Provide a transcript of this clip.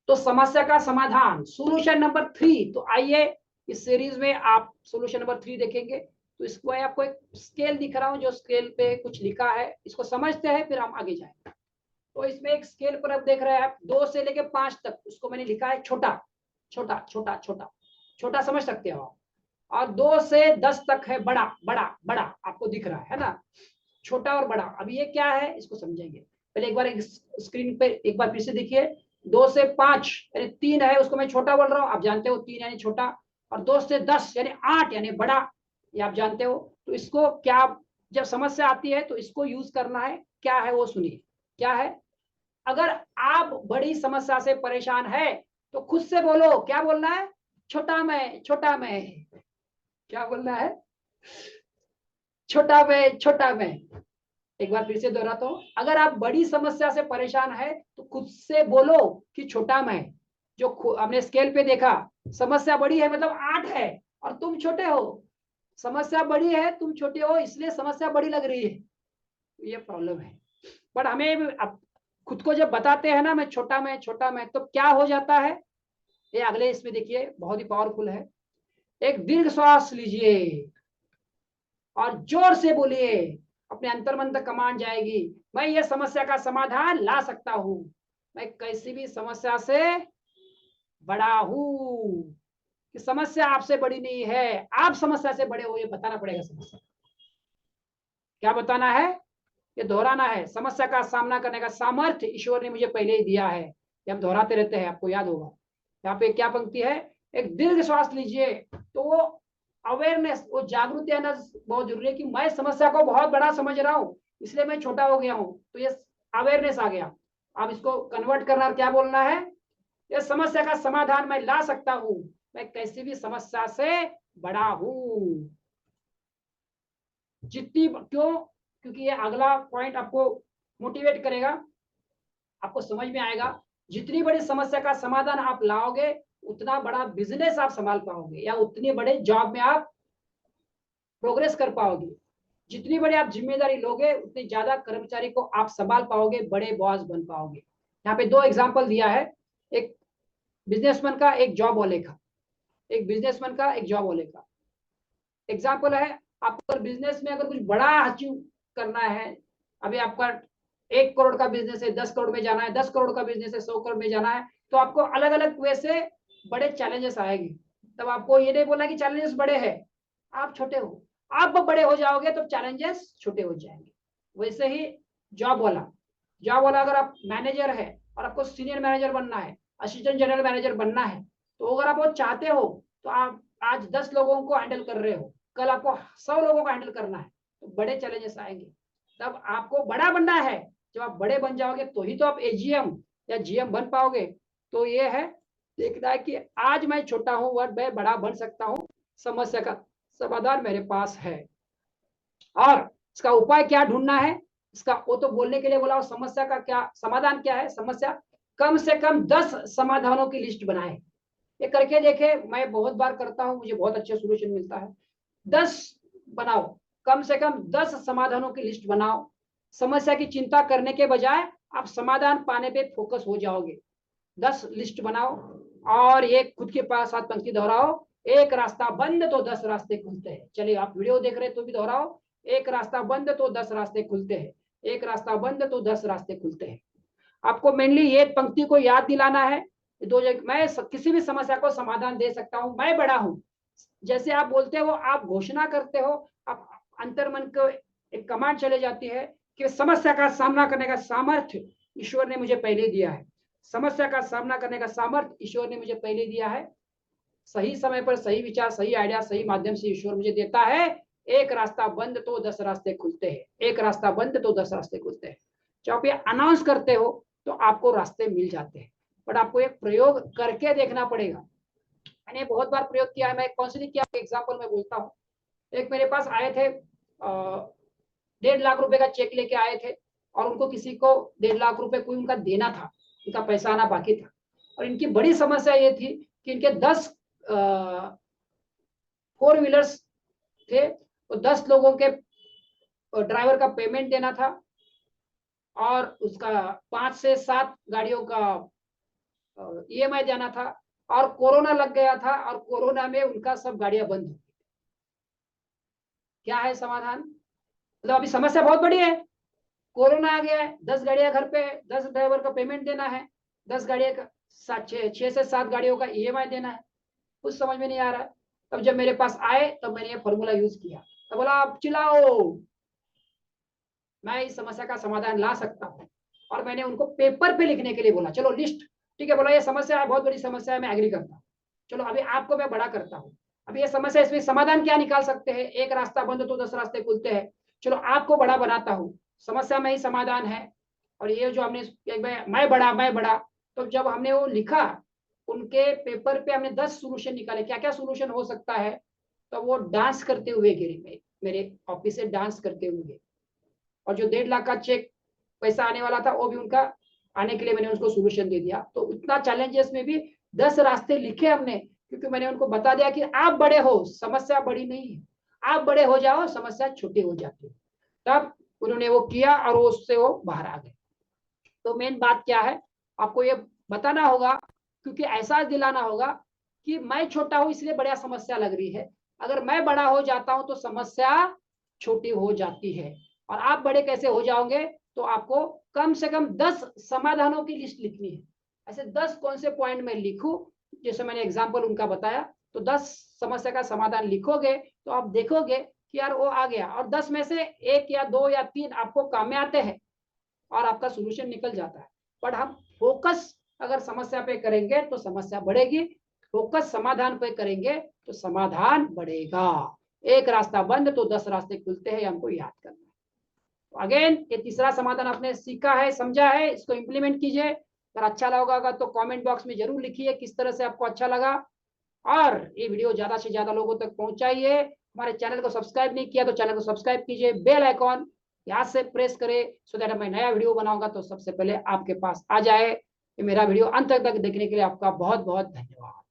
तो समस्या का समाधान सोल्यूशन नंबर 3। तो आइए इस सीरीज में आप सोल्यूशन नंबर 3 देखेंगे। तो इसको आपको एक स्केल दिख रहा हूं, जो स्केल पे कुछ लिखा है, इसको समझते हैं फिर हम आगे जाएंगे। तो इसमें एक स्केल पर आप देख रहे हैं, आप 2 से लेके 5 तक, उसको मैंने लिखा है छोटा छोटा छोटा छोटा छोटा, समझ सकते हो आप। और 2 से 10 तक है बड़ा बड़ा बड़ा, आपको दिख रहा है ना, छोटा और बड़ा। अब ये क्या है इसको समझेंगे। पहले एक बार स्क्रीन पे एक बार फिर से देखिए। 2 से 5 यानी 3 है, उसको मैं छोटा बोल रहा हूँ, आप जानते हो 3 यानी छोटा। और 2 से 10 यानी 8 यानी बड़ा, ये आप जानते हो। तो इसको क्या, जब समस्या आती है तो इसको यूज करना है। क्या है वो सुनिए, क्या है। अगर आप बड़ी समस्या से परेशान है तो खुद से बोलो, क्या बोलना है, छोटा मैं छोटा मैं। क्या बोलना है, छोटा मैं छोटा मैं। एक बार फिर से दोहराता हूं, अगर आप बड़ी समस्या से परेशान है तो खुद से बोलो कि छोटा मैं। जो हमने स्केल पे देखा, समस्या बड़ी है मतलब 8 है और तुम छोटे हो। समस्या बड़ी है, तुम छोटे हो, इसलिए समस्या बड़ी लग रही है, ये प्रॉब्लम है। बट हमें अब खुद को जब बताते हैं ना, मैं छोटा मैं, तो क्या हो जाता है, ये अगले इसमें देखिए, बहुत ही पावरफुल है। एक दीर्घ श्वास लीजिए और जोर से बोलिए, अपने अंतर्मन तक कमांड जाएगी, मैं ये समस्या का समाधान ला सकता हूं, मैं कैसी भी समस्या से बड़ा हूं। कि समस्या आपसे बड़ी नहीं है, आप समस्या से बड़े हो, ये बताना पड़ेगा। समस्या क्या बताना है, ये दोहराना है। समस्या का सामना करने का सामर्थ्य ईश्वर ने मुझे पहले ही दिया है, ये हम दोहराते रहते हैं, आपको याद होगा। यहाँ पे क्या पंक्ति है, एक दीर्घ श्वास लीजिए। तो वो अवेयरनेस, वो जागृति आना बहुत जरूरी है कि मैं समस्या को बहुत बड़ा समझ रहा हूँ, इसलिए मैं छोटा हो गया हूँ। तो ये अवेयरनेस आ गया। अब इसको कन्वर्ट करना, क्या बोलना है, ये समस्या का समाधान मैं ला सकता हूँ, मैं कैसी भी समस्या से बड़ा हूँ। जितनी क्यों, क्योंकि ये अगला पॉइंट आपको मोटिवेट करेगा, आपको समझ में आएगा। जितनी बड़ी समस्या का समाधान आप लाओगे, उतना बड़ा बिजनेस आप संभाल पाओगे, या उतने बड़े जॉब में आप प्रोग्रेस कर पाओगे। जितनी बड़ी आप जिम्मेदारी लोगे, उतने ज्यादा कर्मचारी को आप संभाल पाओगे, बड़े बॉस बन पाओगे। यहाँ पे 2 एग्जाम्पल दिया है, एक बिजनेसमैन का, एक जॉब वाले का। एक बिजनेसमैन का, एक जॉब वाले का एग्जाम्पल है। आपको बिजनेस में अगर कुछ बड़ा अचीव करना है, अभी आपका 1 करोड़ का बिजनेस है, 10 करोड़ में जाना है, 10 करोड़ का बिजनेस है, 100 करोड़ में जाना है, तो आपको अलग अलग वे से बड़े चैलेंजेस आएंगे। तब आपको ये नहीं बोलना कि चैलेंजेस बड़े हैं, आप छोटे हो। आप बड़े हो जाओगे तो चैलेंजेस छोटे हो जाएंगे। वैसे ही जॉब वाला, अगर आप मैनेजर है और आपको सीनियर मैनेजर बनना है, असिस्टेंट जनरल मैनेजर बनना है, तो अगर आप वो चाहते हो, तो आप आज 10 लोगों को हैंडल कर रहे हो, कल आपको 100 लोगों को हैंडल करना है, तो बड़े चैलेंजेस आएंगे। तब आपको बड़ा बनना है। जब आप बड़े बन जाओगे तो ही तो आप एजीएम या जीएम बन पाओगे। तो ये है देखना है कि आज मैं छोटा हूं और मैं बड़ा बन सकता हूं, समस्या का समाधान मेरे पास है। और इसका उपाय क्या ढूंढना है, इसका वो तो बोलने के लिए बोला, समस्या का क्या समाधान क्या है, समस्या कम से कम 10 समाधानों की लिस्ट बनाए। ये करके देखे, मैं बहुत बार करता हूं, मुझे बहुत अच्छा सोल्यूशन मिलता है। 10 बनाओ, कम से कम 10 समाधानों की लिस्ट बनाओ। समस्या की चिंता करने के बजाय आप समाधान पाने पे फोकस हो जाओगे। 10 लिस्ट बनाओ और ये खुद के पास साथ पंक्ति दोहराओ, एक रास्ता बंद तो 10 रास्ते खुलते हैं। चलिए, आप वीडियो देख रहे हैं तो भी दोहराओ, एक रास्ता बंद तो 10 रास्ते खुलते हैं, एक रास्ता बंद तो 10 रास्ते खुलते हैं। आपको मेनली ये पंक्ति को याद दिलाना है। दो जगह मैं किसी भी समस्या को समाधान दे सकता हूं, मैं बड़ा हूं। जैसे आप बोलते हो, आप घोषणा करते हो, आप अंतर्मन को एक कमांड चले जाती है कि समस्या का सामना करने का सामर्थ्य ईश्वर ने मुझे पहले दिया है। समस्या का सामना करने का सामर्थ्य ईश्वर ने मुझे पहले दिया है। सही समय पर सही विचार, सही आइडिया, सही माध्यम से ईश्वर मुझे देता है। एक रास्ता बंद तो 10 रास्ते खुलते हैं, एक रास्ता बंद तो 10 रास्ते खुलते हैं। जब आप ये अनाउंस करते हो तो आपको रास्ते मिल जाते हैं, बट आपको एक प्रयोग करके देखना पड़ेगा। मैंने बहुत बार प्रयोग किया है, मैं काउंसलिंग किया, एग्जाम्पल में बोलता हूँ। एक मेरे पास आए थे, 1.5 लाख रुपए का चेक लेके आए थे, और उनको किसी को 1.5 लाख रुपए कोई उनका देना था, उनका पैसा आना बाकी था। और इनकी बड़ी समस्या ये थी कि इनके 10 4 व्हीलर्स थे, तो 10 लोगों के ड्राइवर का पेमेंट देना था, और उसका 5 से 7 गाड़ियों का EMI देना था, और कोरोना लग गया था, और कोरोना में उनका सब गाड़ियां बंद हो गई। क्या है समाधान? मतलब अभी समस्या बहुत बड़ी है, कोरोना आ गया है, 10 गाड़ियां घर पे, 10 ड्राइवर का पेमेंट देना है, 10 गाड़ियां का 6 से 7 गाड़ियों का EMI देना है, कुछ समझ में नहीं आ रहा है। तब जब मेरे पास आए तब मैंने ये फॉर्मूला यूज किया, तो बोला आप चिल्लाओ, मैं इस समस्या का समाधान ला सकता हूँ। और मैंने उनको पेपर पे लिखने के लिए बोला, चलो लिस्ट, ठीक है, बोला ये समस्या है, बहुत बड़ी समस्या है, मैं एग्री करता हूँ। चलो अभी आपको मैं बड़ा करता हूँ, अभी ये समस्या, इसमें समाधान क्या निकाल सकते हैं? एक रास्ता बंद तो 10 रास्ते खुलते हैं। चलो आपको बड़ा बनाता हूँ, समस्या में ही समाधान है। और ये जो हमने मैं बड़ा, तो जब हमने वो लिखा, उनके पेपर पे हमने 10 सोल्यूशन निकाले, क्या क्या सोल्यूशन हो सकता है। तो वो डांस करते हुए गिरे, मेरे ऑफिस से डांस करते हुए। और जो 1.5 लाख का चेक पैसा आने वाला था, वो भी उनका आने के लिए मैंने उसको सोल्यूशन दे दिया। तो इतना चैलेंजेस में भी 10 रास्ते लिखे हमने, क्योंकि मैंने उनको बता दिया कि आप बड़े हो, समस्या बड़ी नहीं है, आप बड़े हो जाओ, समस्या छोटी हो जाती है। तब उन्होंने वो किया और वो उससे वो बाहर आ गए। तो मेन बात क्या है, आपको ये बताना होगा, क्योंकि एहसास दिलाना होगा कि मैं छोटा हूं इसलिए बड़ा समस्या लग रही है, अगर मैं बड़ा हो जाता हूं तो समस्या छोटी हो जाती है। और आप बड़े कैसे हो जाओगे? तो आपको कम से कम 10 समाधानों की लिस्ट लिखनी है। ऐसे 10 कौन से पॉइंट में लिखूं, जैसे मैंने एग्जाम्पल उनका बताया, तो 10 समस्या का समाधान लिखोगे तो आप देखोगे कि यार वो आ गया, और 10 में से 1 या 2 या 3 आपको काम में आते हैं और आपका सोल्यूशन निकल जाता है। बट हम फोकस अगर समस्या पे करेंगे तो समस्या बढ़ेगी, फोकस समाधान पे करेंगे तो समाधान बढ़ेगा। एक रास्ता बंद तो 10 रास्ते खुलते हैं, हमको याद करना है। तो अगेन ये तीसरा समाधान आपने सीखा है, समझा है, इसको इंप्लीमेंट कीजिए। अगर अच्छा लगा तो कमेंट बॉक्स में जरूर लिखिए किस तरह से आपको अच्छा लगा, और ये वीडियो ज्यादा से ज्यादा लोगों तक पहुंचाइए। हमारे चैनल को सब्सक्राइब नहीं किया तो चैनल को सब्सक्राइब कीजिए, बेल आइकॉन यहाँ से प्रेस करें, सो दैट मैं नया वीडियो बनाऊंगा तो सबसे पहले आपके पास आ जाए। ये मेरा वीडियो अंत तक देखने के लिए आपका बहुत बहुत धन्यवाद।